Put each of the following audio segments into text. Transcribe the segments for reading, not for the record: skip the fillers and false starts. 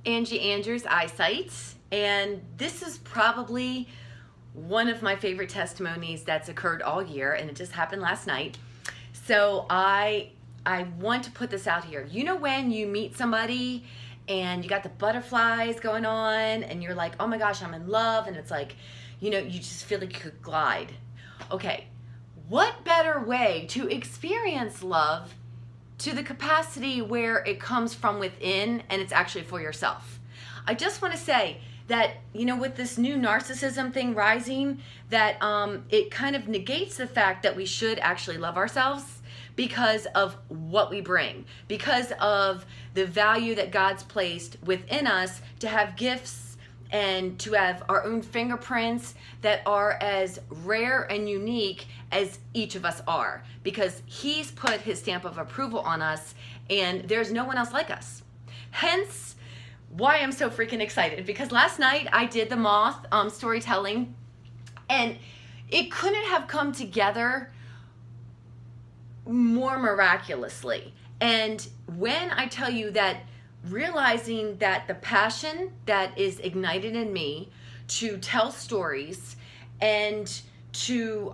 Angie Andrews Eyesight, and this is probably one of my favorite testimonies that's occurred all year, and it just happened last night. So I want to put this out here. You know when you meet somebody and you got the butterflies going on and you're like, oh my gosh, I'm in love, and it's like, you know, you just feel like you could glide. Okay, what better way to experience love to the capacity where it comes from within and it's actually for yourself? I just want to say that, you know, with this new narcissism thing rising, that it kind of negates the fact that we should actually love ourselves because of what we bring, because of the value that God's placed within us to have gifts and to have our own fingerprints that are as rare and unique as each of us are, because He's put His stamp of approval on us and there's no one else like us. Hence why I'm so freaking excited, because last night I did the Moth storytelling, and it couldn't have come together more miraculously. And when I tell you that, realizing that the passion that is ignited in me to tell stories and to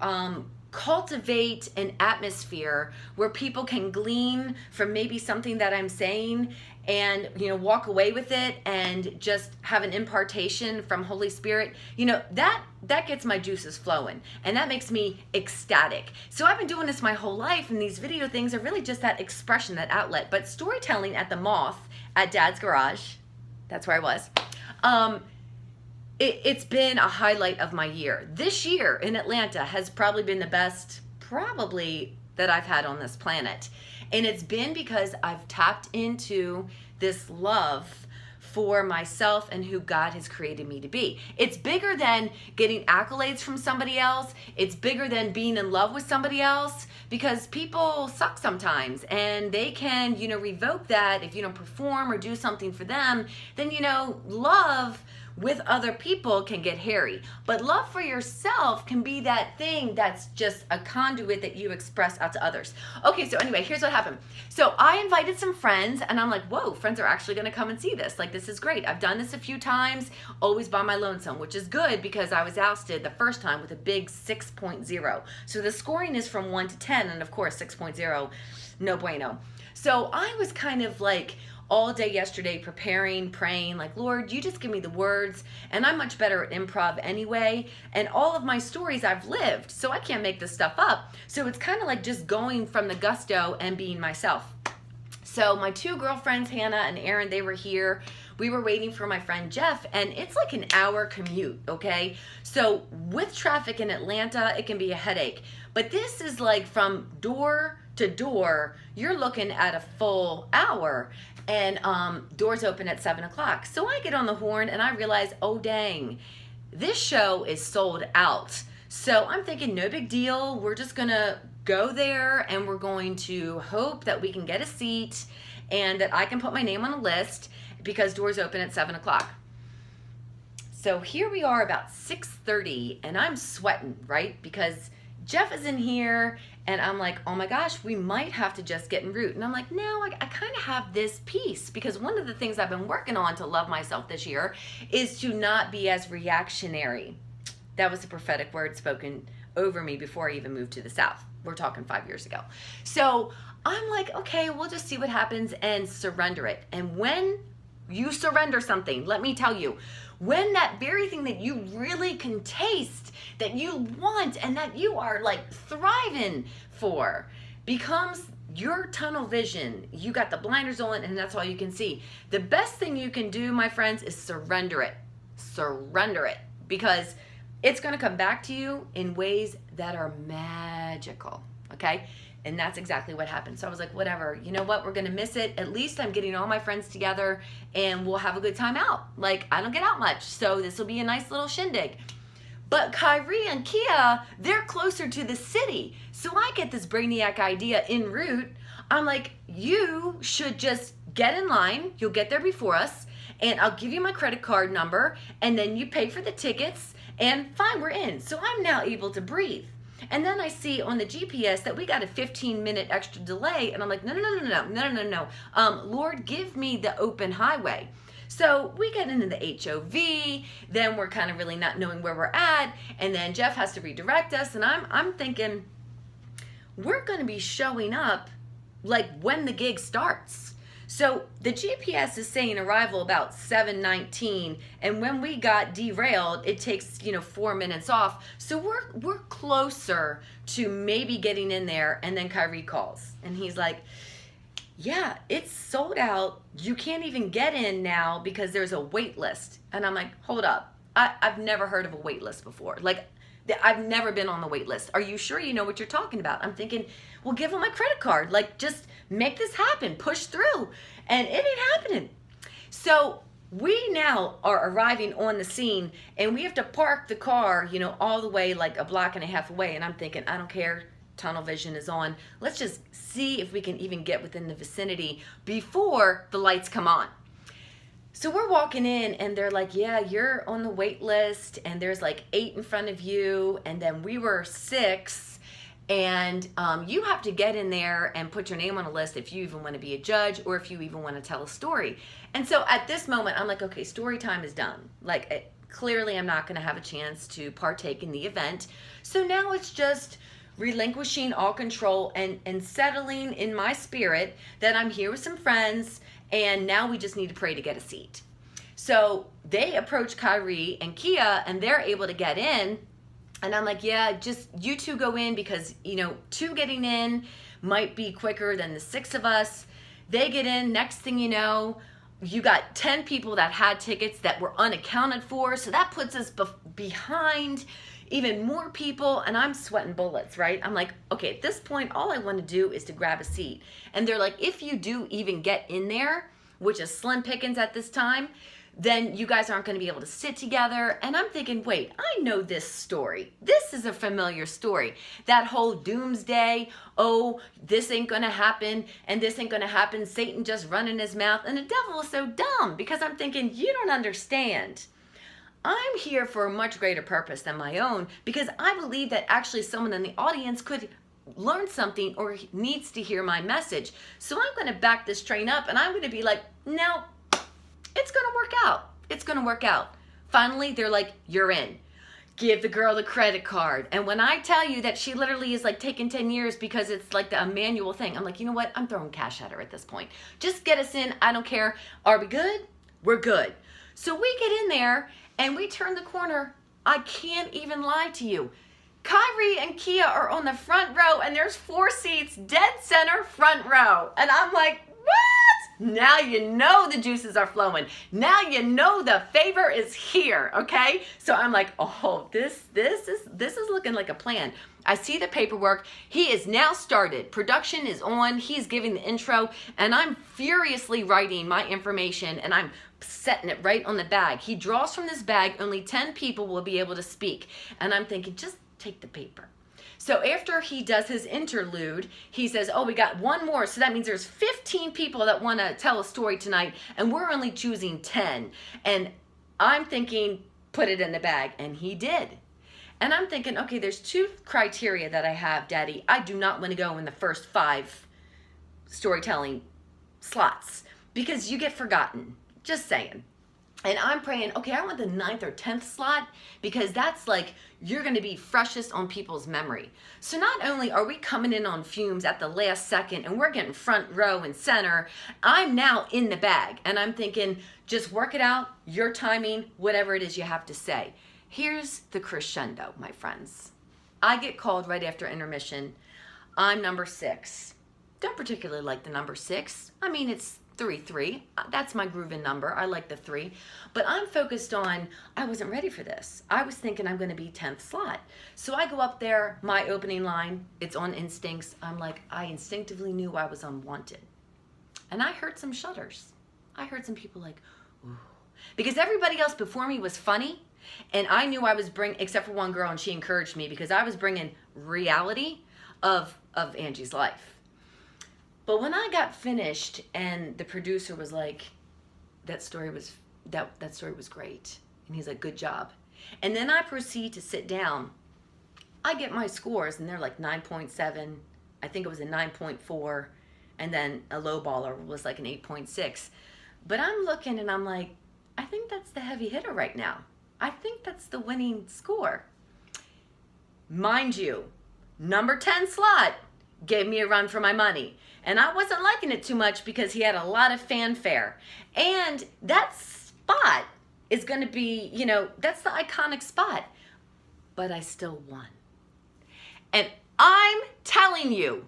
cultivate an atmosphere where people can glean from maybe something that I'm saying and, you know, walk away with it and just have an impartation from Holy Spirit, you know, that gets my juices flowing, and that makes me ecstatic. So I've been doing this my whole life, and these video things are really just that expression, that outlet. But storytelling at the Moth at Dad's garage, that's where I was, it's been a highlight of my year. This year in Atlanta has probably been the best, that I've had on this planet. And it's been because I've tapped into this love for myself and who God has created me to be. It's bigger than getting accolades from somebody else. It's bigger than being in love with somebody else, because people suck sometimes and they can, you know, revoke that if you don't perform or do something for them. Then, you know, love with other people can get hairy, but love for yourself can be that thing that's just a conduit that you express out to others. Okay, so anyway, here's what happened. So I invited some friends, and I'm like, whoa, friends are actually gonna come and see this. Like, this is great. I've done this a few times, always by my lonesome, which is good because I was ousted the first time with a big 6.0. So the scoring is from 1 to 10, and of course 6.0, no bueno. So I was kind of like, all day yesterday preparing, praying, like, Lord, you just give me the words, and I'm much better at improv anyway, and all of my stories I've lived, so I can't make this stuff up. So it's kind of like just going from the gusto and being myself. So my two girlfriends, Hannah and Erin, they were here. We were waiting for my friend Jeff, and it's like an hour commute, okay? So with traffic in Atlanta, it can be a headache. But this is like from door to door, you're looking at a full hour, and doors open at 7 o'clock. So I get on the horn and I realize, oh dang, this show is sold out. So I'm thinking, no big deal. We're just gonna go there and we're going to hope that we can get a seat and that I can put my name on a list, because doors open at 7 o'clock. So here we are about 6:30, and I'm sweating, right? Because Jeff is in here, and I'm like, oh my gosh, we might have to just get en route. And I'm like, no, I kind of have this piece, because one of the things I've been working on to love myself this year is to not be as reactionary. That was a prophetic word spoken over me before I even moved to the South. We're talking 5 years ago. So I'm like, okay, we'll just see what happens and surrender it. And when you surrender something, let me tell you, when that very thing that you really can taste, that you want, and that you are like thriving for, becomes your tunnel vision, you got the blinders on and that's all you can see. The best thing you can do, my friends, is surrender it. Surrender it, because it's going to come back to you in ways that are magical, okay? And that's exactly what happened. So I was like, whatever, you know what? We're going to miss it. At least I'm getting all my friends together and we'll have a good time out. Like, I don't get out much, so this will be a nice little shindig. But Kyrie and Kia, they're closer to the city. So I get this brainiac idea en route. I'm like, you should just get in line. You'll get there before us, and I'll give you my credit card number, and then you pay for the tickets, and fine, we're in. So I'm now able to breathe. And then I see on the GPS that we got a 15-minute extra delay. And I'm like, no. Lord, give me the open highway. So we get into the HOV, then we're kind of really not knowing where we're at, and then Jeff has to redirect us, and I'm thinking, we're going to be showing up like when the gig starts. So the GPS is saying arrival about 7:19, and when we got derailed, it takes 4 minutes off. So we're closer to maybe getting in there, and then Kyrie calls, and he's like, yeah, it's sold out. You can't even get in now because there's a wait list. And I'm like, hold up. I've never heard of a wait list before. Like, I've never been on the wait list. Are you sure you know what you're talking about? I'm thinking, well, give them my credit card. Like, just make this happen. Push through. And it ain't happening. So we now are arriving on the scene, and we have to park the car, all the way like a block and a half away. And I'm thinking, I don't care. Tunnel vision is on. Let's just see if we can even get within the vicinity before the lights come on. So we're walking in, and they're like, yeah, you're on the wait list, and there's like 8 in front of you, and then we were 6, and you have to get in there and put your name on a list if you even want to be a judge or if you even want to tell a story. And so at this moment, I'm like, okay, story time is done. Like, clearly I'm not going to have a chance to partake in the event. So now it's just relinquishing all control and settling in my spirit that I'm here with some friends, and now we just need to pray to get a seat. So they approach Kyrie and Kia, and they're able to get in, and I'm like, yeah, just you 2 go in, because 2 getting in might be quicker than the 6 of us. They get in. Next thing you know, you got 10 people that had tickets that were unaccounted for, so that puts us behind even more people, and I'm sweating bullets, right? I'm like, okay, at this point, all I want to do is to grab a seat. And they're like, if you do even get in there, which is slim pickings at this time, then you guys aren't going to be able to sit together. And I'm thinking, wait, I know this story. This is a familiar story. That whole doomsday, oh, this ain't going to happen, and this ain't going to happen, Satan just running his mouth. And the devil is so dumb, because I'm thinking, you don't understand. I'm here for a much greater purpose than my own, because I believe that actually someone in the audience could learn something or needs to hear my message. So I'm going to back this train up, and I'm going to be like, no, it's going to work out. It's going to work out. Finally, they're like, you're in. Give the girl the credit card. And when I tell you that she literally is like taking 10 years because it's like a manual thing, I'm like, you know what? I'm throwing cash at her at this point. Just get us in. I don't care. Are we good? We're good. So we get in there, and we turn the corner. I can't even lie to you. Kyrie and Kia are on the front row, and there's 4 seats, dead center front row. And I'm like, what? Now you know the juices are flowing. Now you know the favor is here, okay? So I'm like, oh, this is looking like a plan. I see the paperwork. He is now started. Production is on. He's giving the intro, and I'm furiously writing my information, and I'm setting it right on the bag. He draws from this bag. Only 10 people will be able to speak. And I'm thinking, just take the paper. So after he does his interlude, he says, oh, we got 1 more. So that means there's 15 people that want to tell a story tonight, and we're only choosing 10. And I'm thinking, put it in the bag. And he did. And I'm thinking, okay, there's 2 criteria that I have, Daddy. I do not want to go in the first 5 storytelling slots because you get forgotten. Just saying. And I'm praying, okay, I want the 9th or 10th slot, because that's like, you're going to be freshest on people's memory. So not only are we coming in on fumes at the last second, and we're getting front row and center, I'm now in the bag. And I'm thinking, just work it out, your timing, whatever it is you have to say. Here's the crescendo, my friends. I get called right after intermission. I'm number 6. Don't particularly like the number 6. I mean, it's 3-3. That's my grooving number. I like the 3. But I'm focused on, I wasn't ready for this. I was thinking I'm going to be 10th slot. So I go up there, my opening line, it's on instincts. I'm like, I instinctively knew I was unwanted. And I heard some shudders. I heard some people like, ooh. Because everybody else before me was funny. And I knew I was bringing, except for one girl, and she encouraged me, because I was bringing reality of Angie's life. But when I got finished, and the producer was like, that story was great. And he's like, good job. And then I proceed to sit down. I get my scores and they're like 9.7. I think it was a 9.4. And then a low baller was like an 8.6. But I'm looking and I'm like, I think that's the heavy hitter right now. I think that's the winning score. Mind you, number 10 slot gave me a run for my money. And I wasn't liking it too much because he had a lot of fanfare. And that spot is going to be, that's the iconic spot. But I still won. And I'm telling you,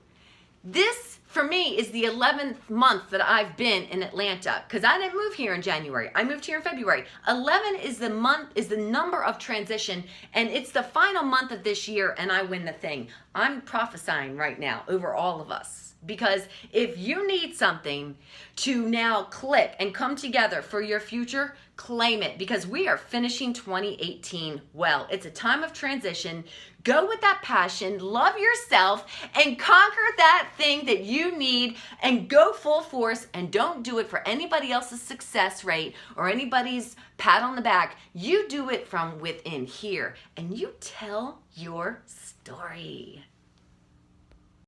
this for me is the 11th month that I've been in Atlanta, because I didn't move here in January. I moved here in February. 11 is the number of transition, and it's the final month of this year, and I win the thing. I'm prophesying right now over all of us. Because if you need something to now click and come together for your future, claim it, because we are finishing 2018 well. It's a time of transition. Go with that passion, love yourself, and conquer that thing that you need, and go full force, and don't do it for anybody else's success rate or anybody's pat on the back. You do it from within here, and you tell your story.